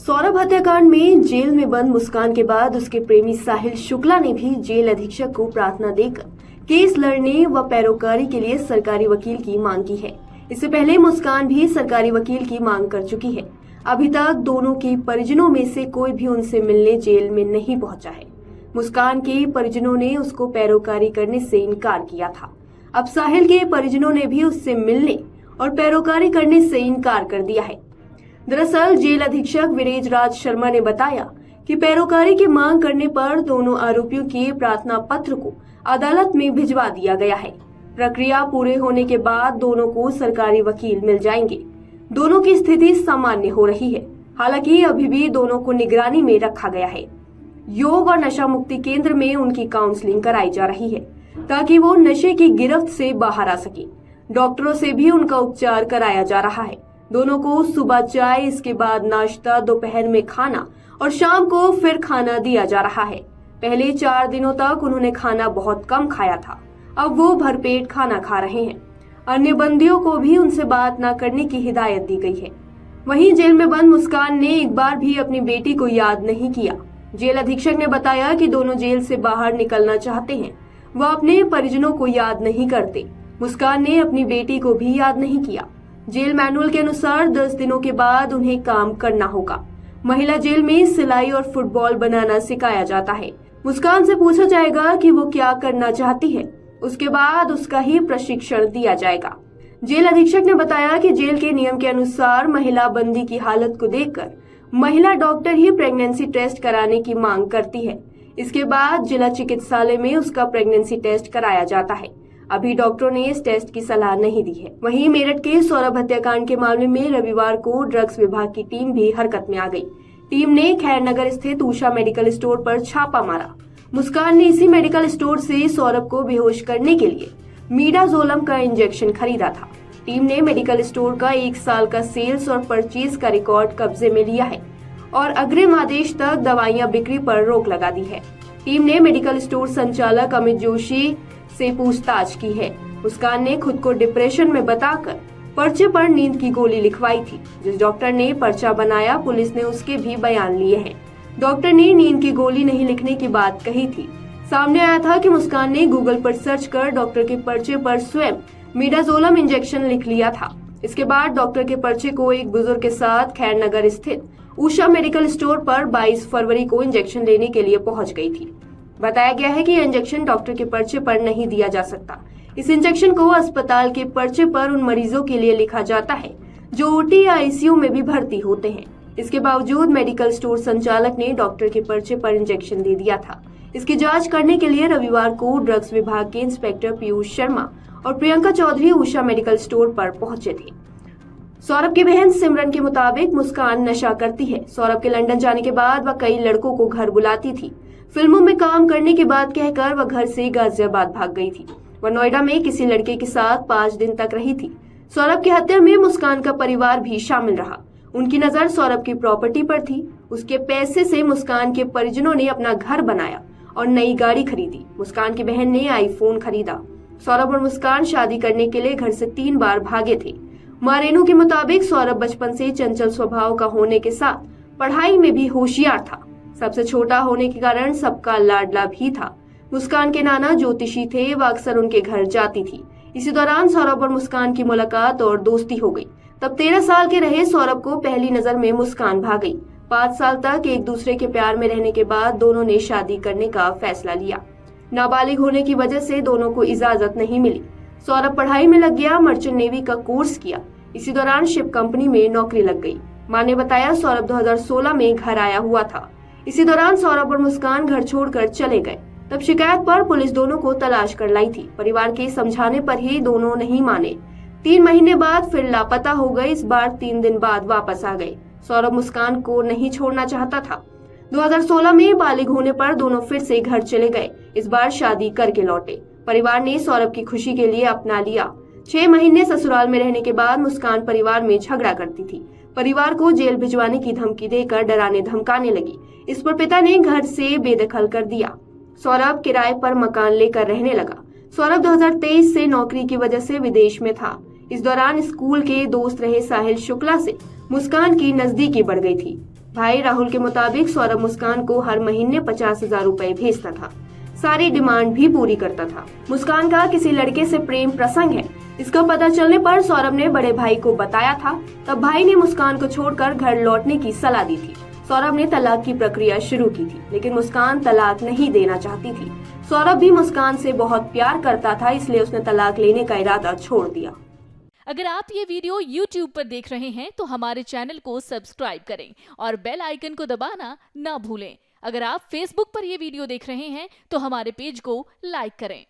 सौरभ हत्याकांड में जेल में बंद मुस्कान के बाद उसके प्रेमी साहिल शुक्ला ने भी जेल अधीक्षक को प्रार्थना देकर केस लड़ने व पैरोकारी के लिए सरकारी वकील की मांग की है। इससे पहले मुस्कान भी सरकारी वकील की मांग कर चुकी है। अभी तक दोनों के परिजनों में से कोई भी उनसे मिलने जेल में नहीं पहुंचा है। मुस्कान के परिजनों ने उसको पैरोकारी करने से इनकार किया था। अब साहिल के परिजनों ने भी उससे मिलने और पैरोकारी करने से इनकार कर दिया है। दरअसल जेल अधीक्षक वीरेज राज शर्मा ने बताया कि पैरोकारी की मांग करने पर दोनों आरोपियों के प्रार्थना पत्र को अदालत में भिजवा दिया गया है। प्रक्रिया पूरे होने के बाद दोनों को सरकारी वकील मिल जाएंगे। दोनों की स्थिति सामान्य हो रही है। हालांकि अभी भी दोनों को निगरानी में रखा गया है। योग और नशा मुक्ति केंद्र में उनकी काउंसलिंग कराई जा रही है ताकि वो नशे की गिरफ्त से बाहर आ सके। डॉक्टरों से भी उनका उपचार कराया जा रहा है। दोनों को सुबह चाय, इसके बाद नाश्ता, दोपहर में खाना और शाम को फिर खाना दिया जा रहा है। पहले 4 दिनों तक उन्होंने खाना बहुत कम खाया था। अब वो भरपेट खाना खा रहे हैं। अन्य बंदियों को भी उनसे बात न करने की हिदायत दी गई है। वहीं जेल में बंद मुस्कान ने एक बार भी अपनी बेटी को याद नहीं किया। जेल अधीक्षक ने बताया कि दोनों जेल से बाहर निकलना चाहते हैं। वह अपने परिजनों को याद नहीं करते। मुस्कान ने अपनी बेटी को भी याद नहीं किया। जेल मैनुअल के अनुसार 10 दिनों के बाद उन्हें काम करना होगा। महिला जेल में सिलाई और फुटबॉल बनाना सिखाया जाता है। मुस्कान से पूछा जाएगा कि वो क्या करना चाहती है। उसके बाद उसका ही प्रशिक्षण दिया जाएगा। जेल अधीक्षक ने बताया कि जेल के नियम के अनुसार महिला बंदी की हालत को देखकर महिला डॉक्टर ही प्रेगनेंसी टेस्ट कराने की मांग करती है। इसके बाद जिला चिकित्सालय में उसका प्रेगनेंसी टेस्ट कराया जाता है। अभी डॉक्टरों ने इस टेस्ट की सलाह नहीं दी है। वहीं मेरठ के सौरभ हत्याकांड के मामले में रविवार को ड्रग्स विभाग की टीम भी हरकत में आ गई। टीम ने खैरनगर स्थित उषा मेडिकल स्टोर पर छापा मारा। मुस्कान ने इसी मेडिकल स्टोर से सौरभ को बेहोश करने के लिए मीडाजोलम का इंजेक्शन खरीदा था। टीम ने मेडिकल स्टोर का 1 साल का सेल्स और परचेज का रिकॉर्ड कब्जे में लिया है और अग्रिम आदेश तक दवाइयां बिक्री पर रोक लगा दी है। टीम ने मेडिकल स्टोर संचालक अमित जोशी से पूछताछ की है। मुस्कान ने खुद को डिप्रेशन में बताकर पर्चे पर नींद की गोली लिखवाई थी। जिस डॉक्टर ने पर्चा बनाया, पुलिस ने उसके भी बयान लिए हैं। डॉक्टर ने नींद की गोली नहीं लिखने की बात कही थी। सामने आया था कि मुस्कान ने गूगल पर सर्च कर डॉक्टर के पर्चे पर स्वयं मीडाजोलम इंजेक्शन लिख लिया था। इसके बाद डॉक्टर के पर्चे को एक बुजुर्ग के साथ खैरनगर स्थित उषा मेडिकल स्टोर पर 22 फरवरी को इंजेक्शन लेने के लिए पहुंच गई थी। बताया गया है कि यह इंजेक्शन डॉक्टर के पर्चे पर नहीं दिया जा सकता। इस इंजेक्शन को अस्पताल के पर्चे पर उन मरीजों के लिए लिखा जाता है जो ओटी या आईसीयू में भी भर्ती होते हैं। इसके बावजूद मेडिकल स्टोर संचालक ने डॉक्टर के पर्चे पर इंजेक्शन दे दिया था। इसकी जांच करने के लिए रविवार को ड्रग्स विभाग के इंस्पेक्टर पीयूष शर्मा और प्रियंका चौधरी उषा मेडिकल स्टोर पर पहुंचे थे। सौरभ की बहन सिमरन के मुताबिक मुस्कान नशा करती है। सौरभ के लंदन जाने के बाद वह कई लड़कों को घर बुलाती थी। फिल्मों में काम करने की बात कहकर वह घर से गाजियाबाद भाग गई थी। वह नोएडा में किसी लड़के के साथ 5 दिन तक रही थी। सौरभ की हत्या में मुस्कान का परिवार भी शामिल रहा। उनकी नजर सौरभ की प्रॉपर्टी पर थी। उसके पैसे से मुस्कान के परिजनों ने अपना घर बनाया और नई गाड़ी खरीदी। मुस्कान की बहन ने आईफोन खरीदा। सौरभ और मुस्कान शादी करने के लिए घर से 3 बार भागे थे। मां रेनू के मुताबिक सौरभ बचपन से चंचल स्वभाव का होने के साथ पढ़ाई में भी होशियार था। सबसे छोटा होने के कारण सबका लाडला भी था। मुस्कान के नाना ज्योतिषी थे। वह अक्सर उनके घर जाती थी। इसी दौरान सौरभ और मुस्कान की मुलाकात और दोस्ती हो गई। तब 13 साल के रहे सौरभ को पहली नजर में मुस्कान भा गई। 5 साल तक एक दूसरे के प्यार में रहने के बाद दोनों ने शादी करने का फैसला लिया। नाबालिग होने की वजह से दोनों को इजाजत नहीं मिली। सौरभ पढ़ाई में लग गया, मर्चेंट नेवी का कोर्स किया। इसी दौरान शिप कंपनी में नौकरी लग गई। मां ने बताया सौरभ 2016 में घर आया हुआ था। इसी दौरान सौरभ और मुस्कान घर छोड़कर चले गए। तब शिकायत पर पुलिस दोनों को तलाश कर लाई थी। परिवार के समझाने पर ही दोनों नहीं माने। 3 महीने बाद फिर लापता हो गए। इस बार 3 दिन बाद वापस आ गए। सौरभ मुस्कान को नहीं छोड़ना चाहता था। 2016 में बालिग होने पर दोनों फिर से घर चले गए। इस बार शादी करके लौटे। परिवार ने सौरभ की खुशी के लिए अपना लिया। 6 महीने ससुराल में रहने के बाद मुस्कान परिवार में झगड़ा करती थी। परिवार को जेल भिजवाने की धमकी देकर डराने धमकाने लगी। इस पर पिता ने घर से बेदखल कर दिया। सौरभ किराए पर मकान लेकर रहने लगा। सौरभ 2023 से नौकरी की वजह से विदेश में था। इस दौरान स्कूल के दोस्त रहे साहिल शुक्ला से मुस्कान की नजदीकी बढ़ गई थी। भाई राहुल के मुताबिक सौरभ मुस्कान को हर महीने 50,000 रुपए भेजता था। सारी डिमांड भी पूरी करता था। मुस्कान का किसी लड़के से प्रेम प्रसंग है। इसका पता चलने पर सौरभ ने बड़े भाई को बताया था। तब भाई ने मुस्कान को छोड़कर घर लौटने की सलाह दी थी। सौरभ ने तलाक की प्रक्रिया शुरू की थी, लेकिन मुस्कान तलाक नहीं देना चाहती थी। सौरभ भी मुस्कान से बहुत प्यार करता था, इसलिए उसने तलाक लेने का इरादा छोड़ दिया। अगर आप ये वीडियो YouTube पर देख रहे हैं तो हमारे चैनल को सब्सक्राइब करें और बेल आइकन को दबाना ना भूलें। अगर आप Facebook पर ये वीडियो देख रहे हैं तो हमारे पेज को लाइक करें।